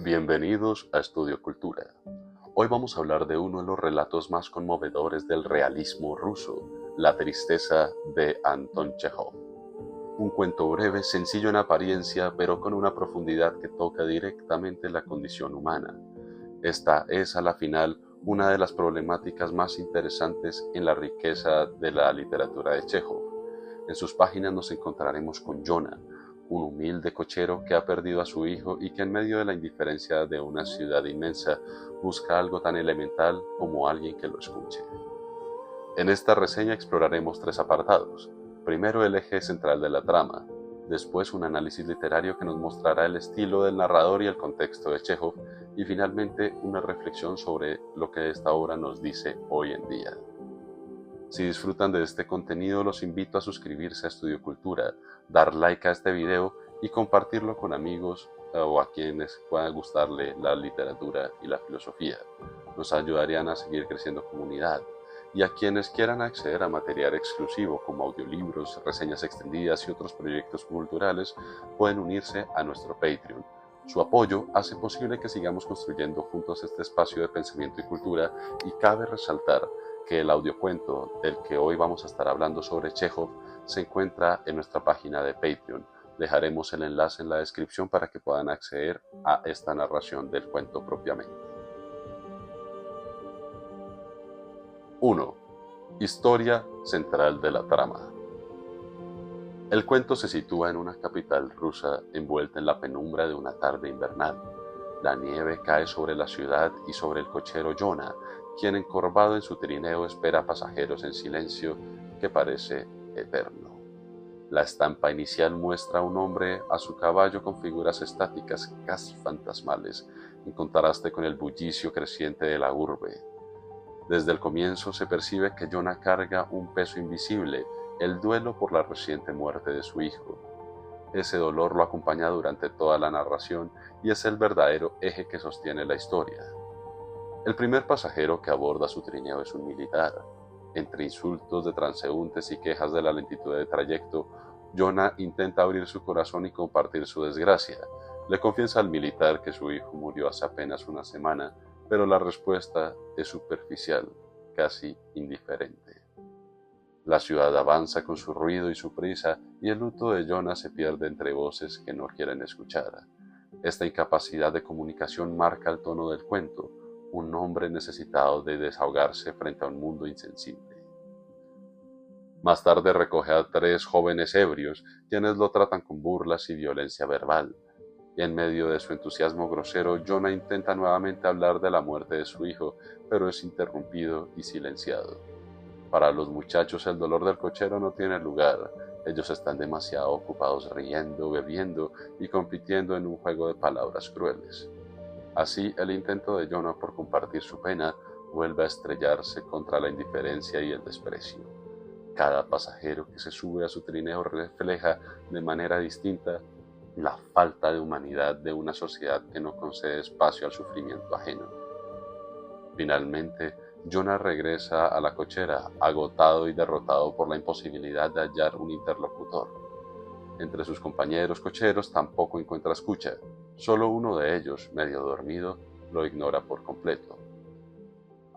Bienvenidos a Estudio Cultura. Hoy vamos a hablar de uno de los relatos más conmovedores del realismo ruso, La tristeza de Anton Chejov. Un cuento breve, sencillo en apariencia, pero con una profundidad que toca directamente la condición humana. Esta es, a la final, una de las problemáticas más interesantes en la riqueza de la literatura de Chejov. En sus páginas nos encontraremos con Yona, un humilde cochero que ha perdido a su hijo y que en medio de la indiferencia de una ciudad inmensa busca algo tan elemental como alguien que lo escuche. En esta reseña exploraremos tres apartados. Primero, el eje central de la trama, después un análisis literario que nos mostrará el estilo del narrador y el contexto de Chejov, y finalmente una reflexión sobre lo que esta obra nos dice hoy en día. Si disfrutan de este contenido, los invito a suscribirse a Estudio Cultura, dar like a este video y compartirlo con amigos o a quienes puedan gustarle la literatura y la filosofía. Nos ayudarían a seguir creciendo comunidad. Y a quienes quieran acceder a material exclusivo como audiolibros, reseñas extendidas y otros proyectos culturales, pueden unirse a nuestro Patreon. Su apoyo hace posible que sigamos construyendo juntos este espacio de pensamiento y cultura, y cabe resaltar que el audiocuento del que hoy vamos a estar hablando sobre Chejov se encuentra en nuestra página de Patreon. Dejaremos el enlace en la descripción para que puedan acceder a esta narración del cuento propiamente. 1. Historia central de la trama. El cuento se sitúa en una capital rusa envuelta en la penumbra de una tarde invernal. La nieve cae sobre la ciudad y sobre el cochero Yona, quien encorvado en su trineo espera pasajeros en silencio que parece eterno. La estampa inicial muestra a un hombre a su caballo con figuras estáticas casi fantasmales, en contraste con el bullicio creciente de la urbe. Desde el comienzo se percibe que Yona carga un peso invisible, el duelo por la reciente muerte de su hijo. Ese dolor lo acompaña durante toda la narración y es el verdadero eje que sostiene la historia. El primer pasajero que aborda su trineo es un militar. Entre insultos de transeúntes y quejas de la lentitud de trayecto, Yona intenta abrir su corazón y compartir su desgracia. Le confiesa al militar que su hijo murió hace apenas una semana, pero la respuesta es superficial, casi indiferente. La ciudad avanza con su ruido y su prisa, y el luto de Yona se pierde entre voces que no quieren escuchar. Esta incapacidad de comunicación marca el tono del cuento, un hombre necesitado de desahogarse frente a un mundo insensible. Más tarde recoge a 3 jóvenes ebrios, quienes lo tratan con burlas y violencia verbal. Y en medio de su entusiasmo grosero, Yona intenta nuevamente hablar de la muerte de su hijo, pero es interrumpido y silenciado. Para los muchachos el dolor del cochero no tiene lugar. Ellos están demasiado ocupados riendo, bebiendo y compitiendo en un juego de palabras crueles. Así, el intento de Yona por compartir su pena vuelve a estrellarse contra la indiferencia y el desprecio. Cada pasajero que se sube a su trineo refleja de manera distinta la falta de humanidad de una sociedad que no concede espacio al sufrimiento ajeno. Finalmente, Yona regresa a la cochera, agotado y derrotado por la imposibilidad de hallar un interlocutor. Entre sus compañeros cocheros tampoco encuentra escucha. Solo uno de ellos, medio dormido, lo ignora por completo.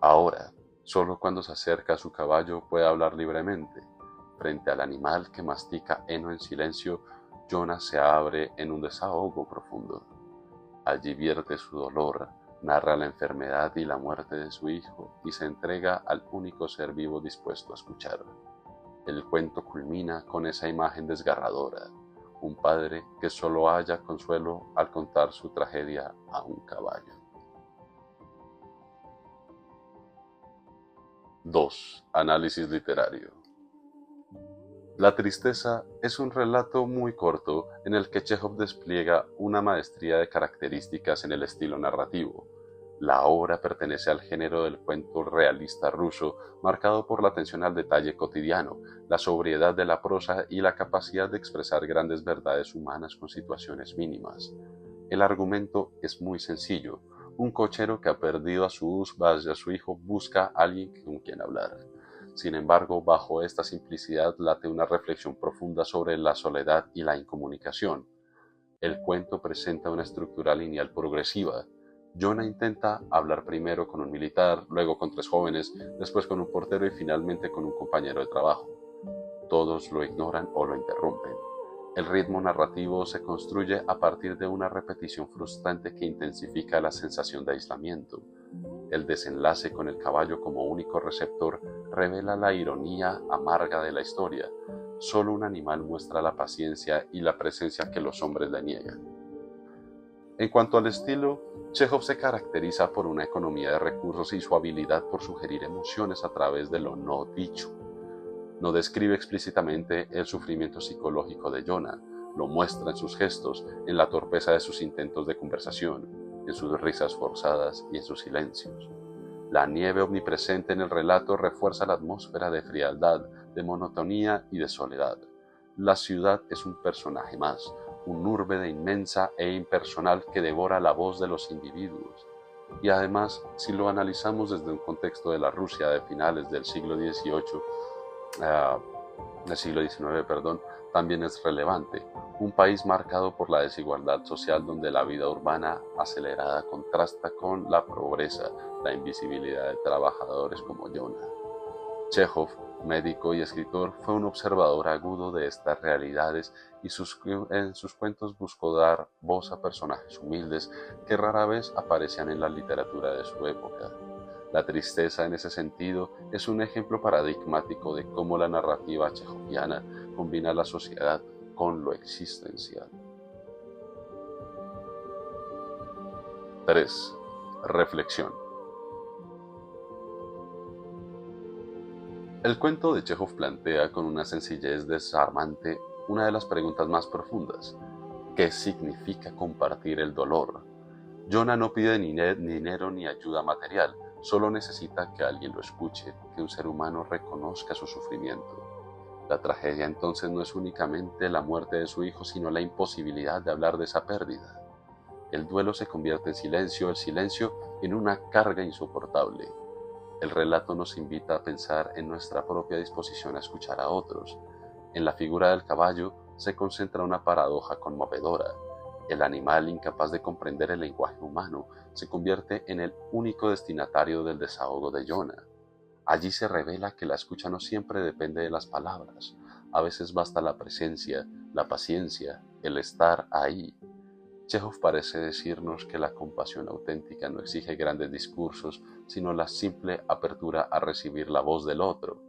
Ahora, solo cuando se acerca a su caballo puede hablar libremente. Frente al animal que mastica heno en silencio, Yona se abre en un desahogo profundo. Allí vierte su dolor, narra la enfermedad y la muerte de su hijo y se entrega al único ser vivo dispuesto a escuchar. El cuento culmina con esa imagen desgarradora, un padre que solo halla consuelo al contar su tragedia a un caballo. 2. Análisis literario. La tristeza es un relato muy corto en el que Chejov despliega una maestría de características en el estilo narrativo. La obra pertenece al género del cuento realista ruso, marcado por la atención al detalle cotidiano, la sobriedad de la prosa y la capacidad de expresar grandes verdades humanas con situaciones mínimas. El argumento es muy sencillo. Un cochero que ha perdido a su hijo busca a alguien con quien hablar. Sin embargo, bajo esta simplicidad late una reflexión profunda sobre la soledad y la incomunicación. El cuento presenta una estructura lineal progresiva. Jonah intenta hablar primero con un militar, luego con 3 jóvenes, después con un portero y finalmente con un compañero de trabajo. Todos lo ignoran o lo interrumpen. El ritmo narrativo se construye a partir de una repetición frustrante que intensifica la sensación de aislamiento. El desenlace con el caballo como único receptor revela la ironía amarga de la historia. Solo un animal muestra la paciencia y la presencia que los hombres le niegan. En cuanto al estilo, Chekhov se caracteriza por una economía de recursos y su habilidad por sugerir emociones a través de lo no dicho. No describe explícitamente el sufrimiento psicológico de Jonah, lo muestra en sus gestos, en la torpeza de sus intentos de conversación, en sus risas forzadas y en sus silencios. La nieve omnipresente en el relato refuerza la atmósfera de frialdad, de monotonía y de soledad. La ciudad es un personaje más, un urbe inmensa e impersonal que devora la voz de los individuos. Y además, si lo analizamos desde un contexto de la Rusia de finales del siglo XIX, también es relevante. Un país marcado por la desigualdad social donde la vida urbana acelerada contrasta con la pobreza, la invisibilidad de trabajadores como Jonah. Chekhov, médico y escritor, fue un observador agudo de estas realidades y en sus cuentos buscó dar voz a personajes humildes que rara vez aparecían en la literatura de su época. La tristeza, en ese sentido, es un ejemplo paradigmático de cómo la narrativa chejoviana combina la sociedad con lo existencial. 3. Reflexión. El cuento de Chekhov plantea con una sencillez desarmante una de las preguntas más profundas. ¿Qué significa compartir el dolor? Jonah no pide ni dinero ni ayuda material, solo necesita que alguien lo escuche, que un ser humano reconozca su sufrimiento. La tragedia entonces no es únicamente la muerte de su hijo, sino la imposibilidad de hablar de esa pérdida. El duelo se convierte en silencio, el silencio en una carga insoportable. El relato nos invita a pensar en nuestra propia disposición a escuchar a otros. En la figura del caballo se concentra una paradoja conmovedora. El animal, incapaz de comprender el lenguaje humano, se convierte en el único destinatario del desahogo de Jonah. Allí se revela que la escucha no siempre depende de las palabras. A veces basta la presencia, la paciencia, el estar ahí. Chekhov parece decirnos que la compasión auténtica no exige grandes discursos, sino la simple apertura a recibir la voz del otro.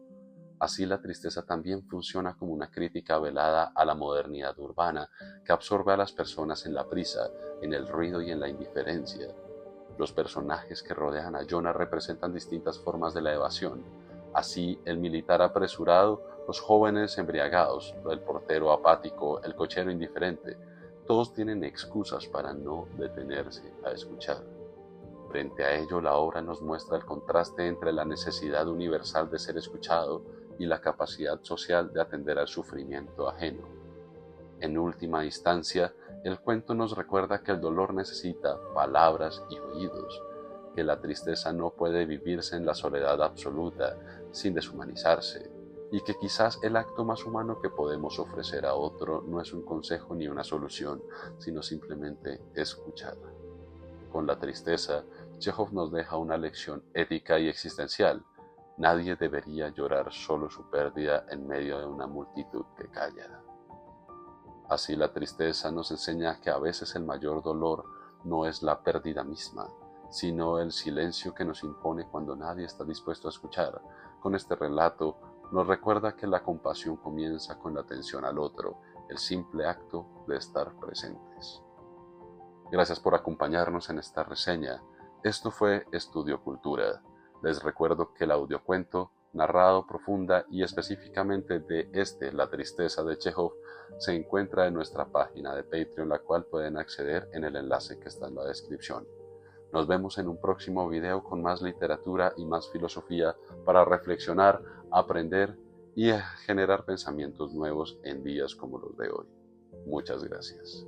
Así la tristeza también funciona como una crítica velada a la modernidad urbana que absorbe a las personas en la prisa, en el ruido y en la indiferencia. Los personajes que rodean a Jonah representan distintas formas de la evasión. Así, el militar apresurado, los jóvenes embriagados, el portero apático, el cochero indiferente, todos tienen excusas para no detenerse a escuchar. Frente a ello, la obra nos muestra el contraste entre la necesidad universal de ser escuchado y la capacidad social de atender al sufrimiento ajeno. En última instancia, el cuento nos recuerda que el dolor necesita palabras y oídos, que la tristeza no puede vivirse en la soledad absoluta sin deshumanizarse, y que quizás el acto más humano que podemos ofrecer a otro no es un consejo ni una solución, sino simplemente escuchar. Con la tristeza, Chekhov nos deja una lección ética y existencial. Nadie debería llorar solo su pérdida en medio de una multitud que calla. Así la tristeza nos enseña que a veces el mayor dolor no es la pérdida misma, sino el silencio que nos impone cuando nadie está dispuesto a escuchar. Con este relato nos recuerda que la compasión comienza con la atención al otro, el simple acto de estar presentes. Gracias por acompañarnos en esta reseña. Esto fue Estudio Cultura. Les recuerdo que el audiocuento, narrado profunda y específicamente de La tristeza de Chekhov, se encuentra en nuestra página de Patreon, la cual pueden acceder en el enlace que está en la descripción. Nos vemos en un próximo video con más literatura y más filosofía para reflexionar, aprender y generar pensamientos nuevos en días como los de hoy. Muchas gracias.